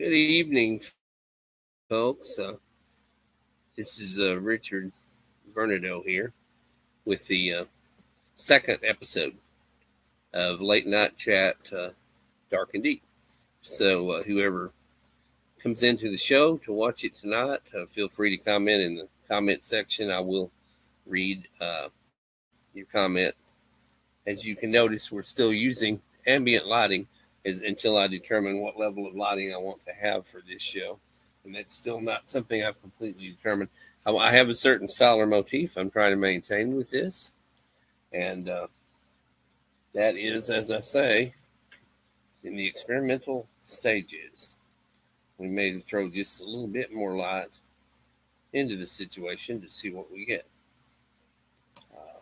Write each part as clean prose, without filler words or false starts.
Good evening, folks. This is Richard Vernadeau here with the second episode of Late Night Chat Dark and Deep. So, whoever comes into the show to watch it tonight, feel free to comment in the comment section. I will read your comment. As you can notice, we're still using ambient lighting until I determine what level of lighting I want to have for this show. And that's still not something I've completely determined. I have a certain style or motif I'm trying to maintain with this. And that is, as I say, in the experimental stages. We may throw just a little bit more light into the situation to see what we get. I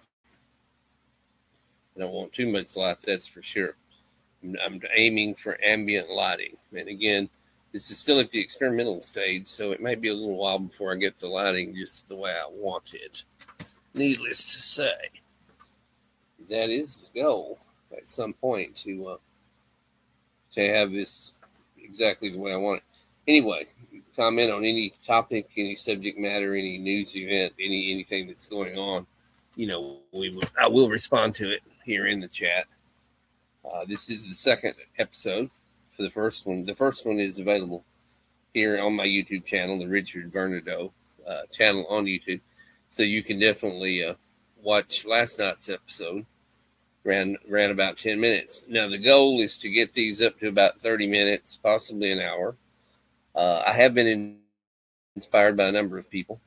don't want too much light, that's for sure. I'm aiming for ambient lighting. And again, this is still at the experimental stage, so it may be a little while before I get the lighting just the way I want it. Needless to say, that is the goal at some point to have this exactly the way I want it. Anyway, comment on any topic, any subject matter, any news event, anything that's going on. I will respond to it here in the chat. This is the second episode for the first one. The first one is available here on my YouTube channel, the Richard Vernadeau channel on YouTube. So you can definitely watch last night's episode. Ran about 10 minutes. Now, the goal is to get these up to about 30 minutes, possibly an hour. I have been inspired by a number of people.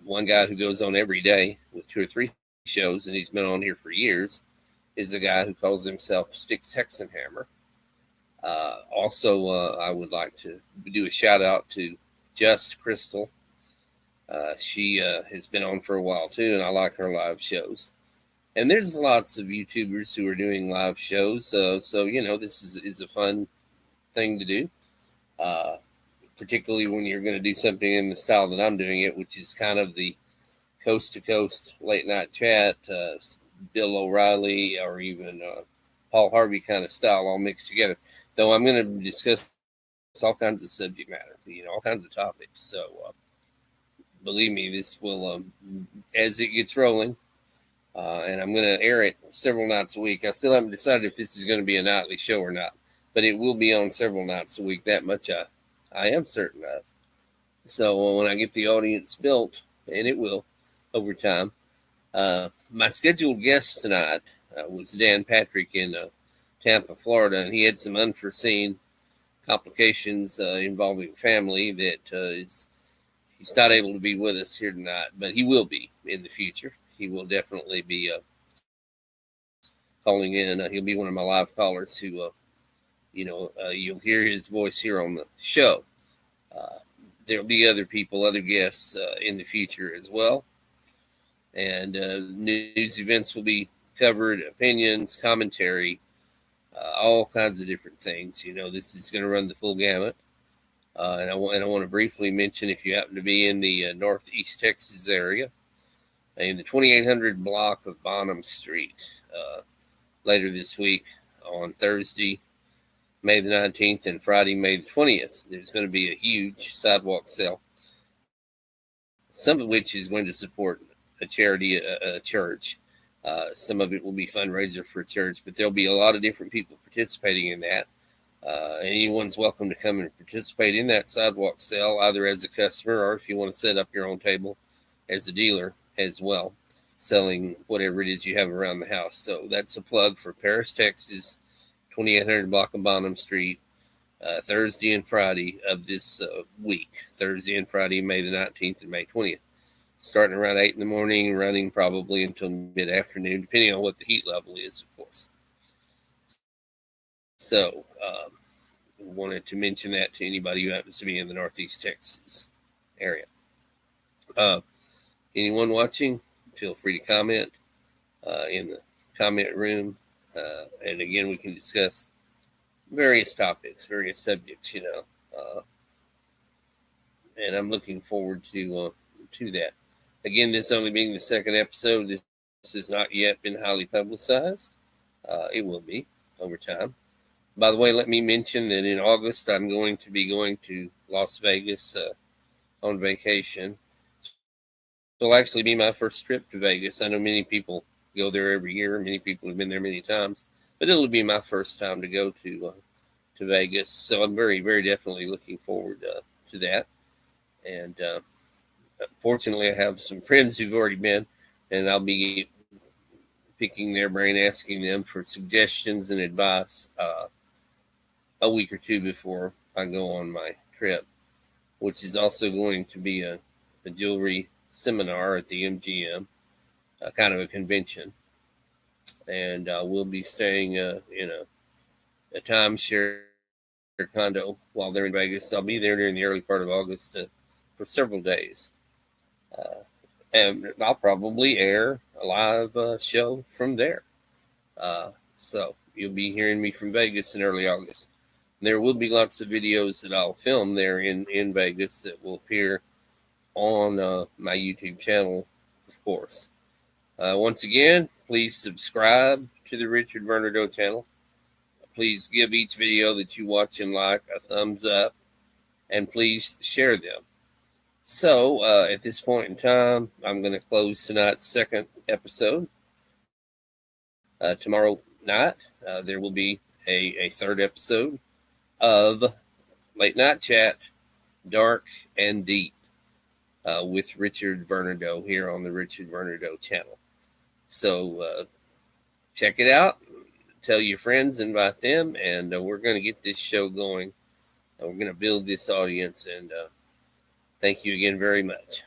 One guy who goes on every day with 2 or 3 shows, and he's been on here for years, is a guy who calls himself Sticks Hexenhammer. Also, I would like to do a shout out to Just Crystal. She has been on for a while too, and I like her live shows. And there's lots of YouTubers who are doing live shows, so this is a fun thing to do. Particularly when you're going to do something in the style that I'm doing it, which is kind of the coast to coast late night chat, Bill O'Reilly, or even Paul Harvey kind of style all mixed together. Though I'm going to discuss all kinds of subject matter, all kinds of topics. So believe me, this will, as it gets rolling, and I'm going to air it several nights a week. I still haven't decided if this is going to be a nightly show or not, but it will be on several nights a week. That much I am certain of. So when I get the audience built, and it will over time, my scheduled guest tonight was Dan Patrick in Tampa, Florida, and he had some unforeseen complications involving family that he's not able to be with us here tonight, but he will be in the future. He will definitely be calling in. He'll be one of my live callers who, you'll hear his voice here on the show. There'll be other people, other guests in the future as well. And news events will be covered, opinions, commentary, all kinds of different things. This is going to run the full gamut. And I want to briefly mention, if you happen to be in the Northeast Texas area, in the 2800 block of Bonham Street, later this week on Thursday, May the 19th, and Friday, May the 20th, there's going to be a huge sidewalk sale, some of which is going to support a charity, a church. Some of it will be fundraiser for a church, but there'll be a lot of different people participating in that. Anyone's welcome to come and participate in that sidewalk sale, either as a customer or if you want to set up your own table as a dealer as well, selling whatever it is you have around the house. So that's a plug for Paris, Texas, 2800 block of Bonham Street, Thursday and Friday of this week, Thursday and Friday, May the 19th and May 20th. Starting around 8 in the morning, running probably until mid-afternoon, depending on what the heat level is, of course. So, wanted to mention that to anybody who happens to be in the Northeast Texas area. Anyone watching, feel free to comment in the comment room. And again, we can discuss various topics, various subjects, and I'm looking forward to that. Again, this only being the second episode, this has not yet been highly publicized. It will be over time. By the way, let me mention that in August I'm going to be going to Las Vegas on vacation. It'll actually be my first trip to Vegas. I know many people go there every year. Many people have been there many times, but it'll be my first time to go to Vegas. So I'm very, very definitely looking forward to that. And fortunately, I have some friends who've already been, and I'll be picking their brain, asking them for suggestions and advice a week or two before I go on my trip, which is also going to be a jewelry seminar at the MGM, kind of a convention. And we'll be staying in a timeshare condo while they're in Vegas. I'll be there during the early part of August for several days. Uh, and I'll probably air a live show from there. So you'll be hearing me from Vegas in early August. There will be lots of videos that I'll film there in Vegas that will appear on my YouTube channel, of course. Once again, please subscribe to the Richard Vernadeau channel. Please give each video that you watch and like a thumbs up, and please share them. So at this point in time, I'm going to close tonight's second episode. Tomorrow night, there will be a third episode of Late Night Chat, Dark and Deep, with Richard Vernadeau here on the Richard Vernadeau channel. So check it out. Tell your friends, invite them, and we're going to get this show going. We're going to build this audience, and thank you again very much.